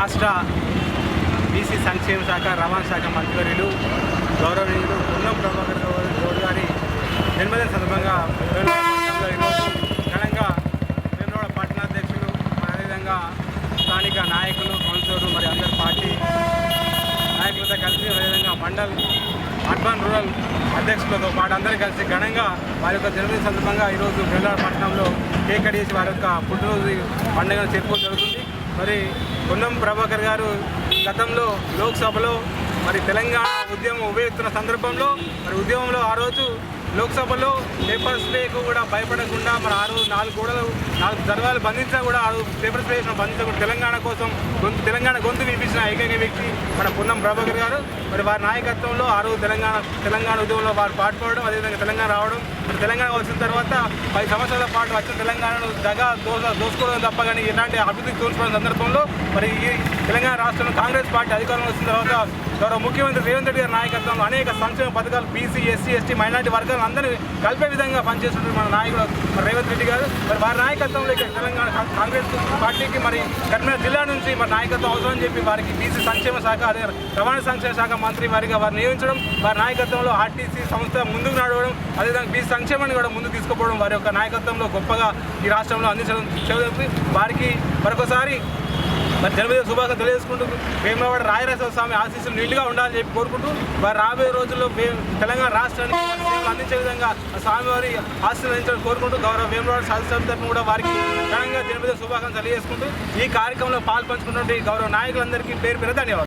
రాష్ట్ర బీసీ సంక్షేమ శాఖ రవాణా శాఖ మంత్రివర్యులు గౌరవనీయులు పొన్నం ప్రభాకర్ గౌడ్ గారి జన్మదిన సందర్భంగా వేములవాడ ఈరోజు ఘనంగా వేములవాడ పట్టణాధ్యక్షులు అదేవిధంగా స్థానిక నాయకులు కౌన్సిలర్లు మరి అందరి పార్టీ నాయకులతో కలిసి అదేవిధంగా మండల్ అర్బన్ రూరల్ అధ్యక్షులతో పాటు అందరూ కలిసి ఘనంగా వారి యొక్క జన్మదిన సందర్భంగా ఈరోజు వేములవాడ పట్టణంలో కేక్ కట్ చేసి వారి యొక్క పుట్టినరోజు పండుగను జరుపుకోవడం జరుగుతుంది. మరి పొన్నం ప్రభాకర్ గారు గతంలో లోక్సభలో మరి తెలంగాణ ఉద్యమం ఉపయోగిస్తున్న సందర్భంలో మరి ఉద్యమంలో ఆ రోజు లోక్సభలో పేపర్ స్ప్రేకు కూడా భయపడకుండా మరి ఆ రోజు 4 దర్వాలు బంధించినా కూడా ఆ రోజు పేపర్ స్ప్రే బంధించకుండా తెలంగాణ కోసం తెలంగాణ గొంతు వినిపించిన ఏకైక వ్యక్తి మన పొన్నం ప్రభాకర్ గారు. మరి వారి నాయకత్వంలో ఆ రోజు తెలంగాణ ఉద్యమంలో వారు పాటుపడడం అదేవిధంగా తెలంగాణ రావడం మరి తెలంగాణ వచ్చిన తర్వాత 10 సంవత్సరాల పాటు వచ్చిన తెలంగాణను దోసుకోవడం తప్ప కానీ ఎలాంటి అభివృద్ధి తోల్చుకున్న సందర్భంలో మరి ఈ తెలంగాణ రాష్ట్రంలో కాంగ్రెస్ పార్టీ అధికారంలో వచ్చిన తర్వాత గౌరవ ముఖ్యమంత్రి రేవంత్ రెడ్డి గారి నాయకత్వంలో అనేక సంక్షేమ పథకాలు బీసీ ఎస్సీ ఎస్టీ మైనార్టీ వర్గాలను అందరినీ కలిపే విధంగా పనిచేస్తున్నారు మన నాయకుడు మరి రేవంత్ రెడ్డి గారు. మరి వారి నాయకత్వంలో ఇక్కడ తెలంగాణ కాంగ్రెస్ పార్టీకి మరి కరీంనగర్ జిల్లా నుంచి మరి నాయకత్వం అవసరం చెప్పి వారికి బీసీ సంక్షేమ శాఖ అదే రవాణా సంక్షేమ శాఖ మంత్రి వారిగా వారు నియమించడం వారి నాయకత్వంలో ఆర్టీసీ సంస్థ ముందుకు నడవడం అదేవిధంగా బీసీ సంక్షేమాన్ని కూడా ముందుకు తీసుకుపోవడం వారి యొక్క నాయకత్వంలో గొప్పగా ఈ రాష్ట్రంలో అందించడం వారికి మరొకసారి మరి జన్మదిన శుభాకాంక్షలు తెలియజేసుకుంటూ వేములవాడ రాయరాజేశ్వర స్వామి ఆశీస్సులు నిండుగా ఉండాలని చెప్పి కోరుకుంటూ వారు రాబోయే రోజుల్లో తెలంగాణ రాష్ట్రానికి అందించే విధంగా స్వామివారి ఆశీస్సులు అందించాలని కోరుకుంటూ గౌరవ వేములవాడ శాసనసభ తరఫున కూడా వారికి ఘనంగా జన్మదిన శుభాకాంక్షలు తెలియజేసుకుంటూ ఈ కార్యక్రమంలో పాల్పంచుకున్నటువంటి గౌరవ నాయకులందరికీ పేరు ధన్యవాదాలు.